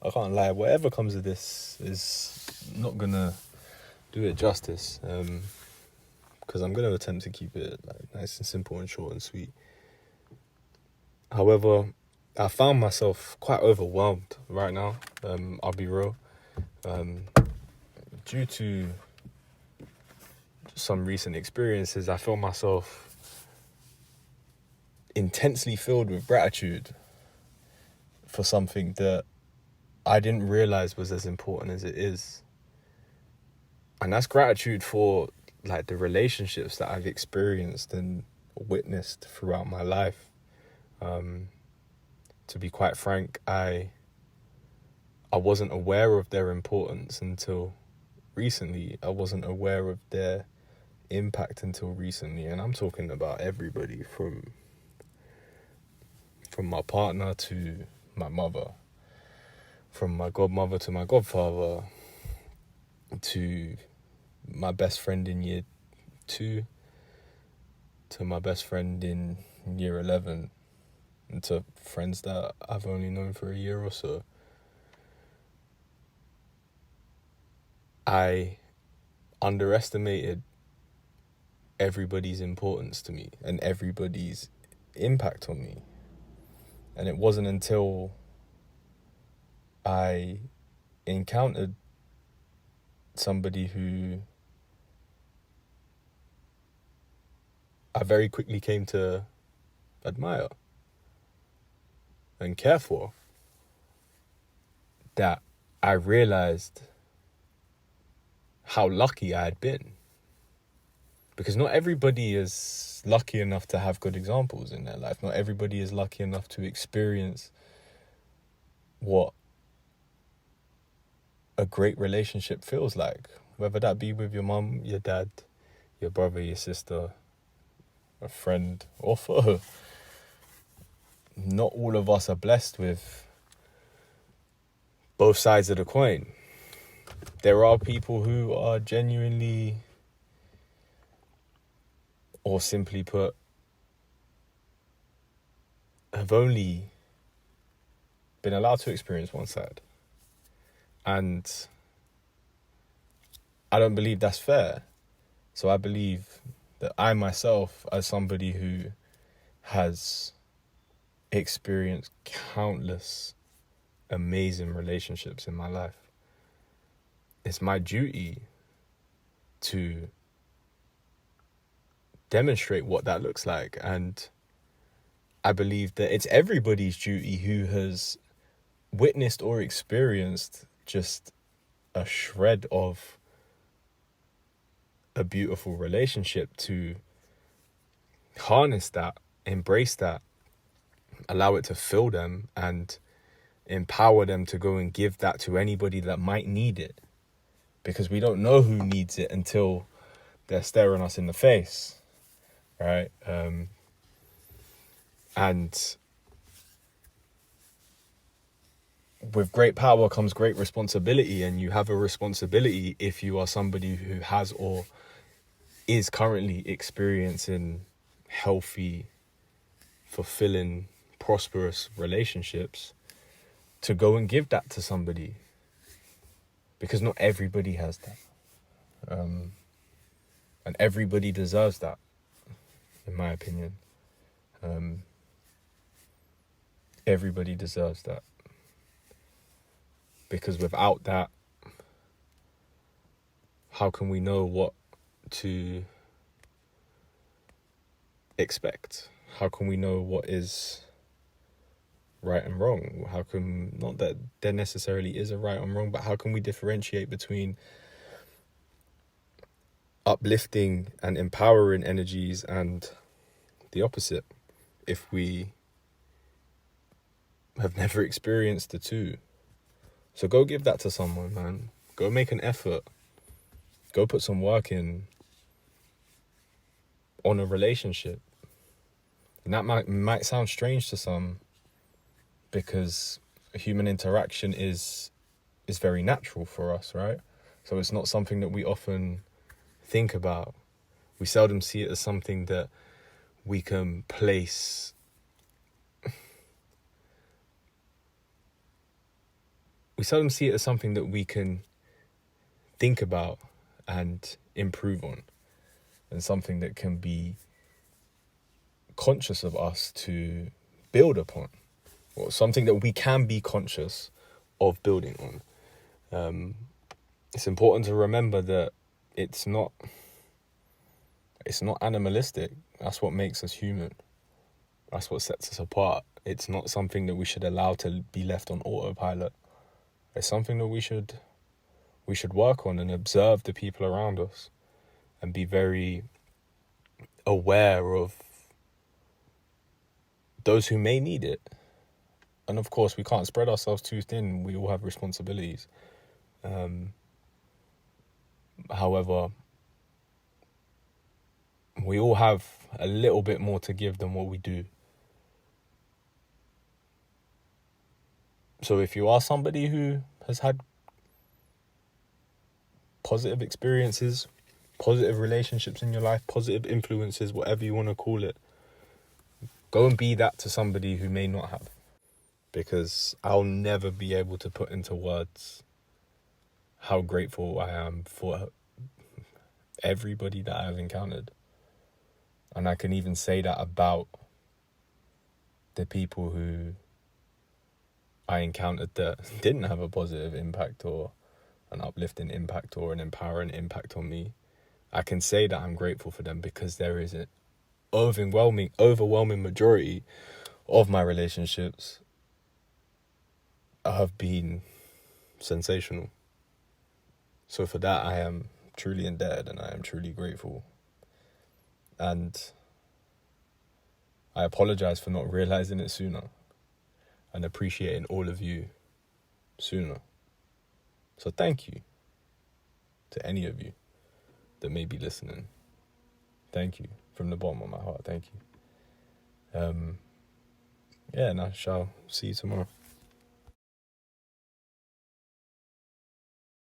I can't lie. Whatever comes of this is not gonna do it justice. Because I'm gonna attempt to keep it like nice and simple and short and sweet. However, I found myself quite overwhelmed right now. I'll be real. Due to some recent experiences, I feel myself intensely filled with gratitude for something that I didn't realize was as important as it is. And that's gratitude for like the relationships that I've experienced and witnessed throughout my life. To be quite frank, I wasn't aware of their importance until recently. I wasn't aware of their impact until recently, and I'm talking about everybody from my partner to my mother, from my godmother to my godfather, to my best friend in year 2, to my best friend in year 11, and to friends that I've only known for a year or so. I underestimated everybody's importance to me and everybody's impact on me. And it wasn't until I encountered somebody who I very quickly came to admire and care for that I realized how lucky I had been. Because not everybody is lucky enough to have good examples in their life. Not everybody is lucky enough to experience what a great relationship feels like. Whether that be with your mum, your dad, your brother, your sister, a friend, or foe. Not all of us are blessed with both sides of the coin. There are people who are genuinely, or simply put, have only been allowed to experience one side. And I don't believe that's fair. So I believe that I myself, as somebody who has experienced countless amazing relationships in my life, it's my duty to demonstrate what that looks like. And I believe that it's everybody's duty who has witnessed or experienced just a shred of a beautiful relationship to harness that, embrace that, allow it to fill them, and empower them to go and give that to anybody that might need it. Because we don't know who needs it until they're staring us in the face, right? And with great power comes great responsibility, and you have a responsibility if you are somebody who has or is currently experiencing healthy, fulfilling, prosperous relationships, to go and give that to somebody. Because not everybody has that. And everybody deserves that, in my opinion. Everybody deserves that. Because without that, how can we know what to expect? How can we know what is right and wrong? How can, not that there necessarily is a right and wrong, but how can we differentiate between uplifting and empowering energies and the opposite if we have never experienced the two? So go give that to someone, man. Go make an effort. Go put some work in on a relationship. And that might sound strange to some, because human interaction is very natural for us, right? So it's not something that we often think about. We seldom see it as something that we can place we seldom see it as something that we can think about and improve on, and something that can be conscious of us to build upon, or something that we can be conscious of building on. It's important to remember that it's not animalistic. That's what makes us human. That's what sets us apart. It's not something that we should allow to be left on autopilot. It's something that we should work on and observe the people around us and be very aware of those who may need it. And of course, we can't spread ourselves too thin. We all have responsibilities. However, we all have a little bit more to give than what we do. So if you are somebody who has had positive experiences, positive relationships in your life, positive influences, whatever you want to call it, go and be that to somebody who may not have. Because I'll never be able to put into words how grateful I am for everybody that I've encountered. And I can even say that about the people who I encountered that didn't have a positive impact or an uplifting impact or an empowering impact on me. I can say that I'm grateful for them because there is an overwhelming majority of my relationships have been sensational. So for that, I am truly indebted and I am truly grateful. And I apologize for not realizing it sooner and appreciating all of you sooner. So thank you to any of you that may be listening. Thank you from the bottom of my heart. Thank you. And I shall see you tomorrow.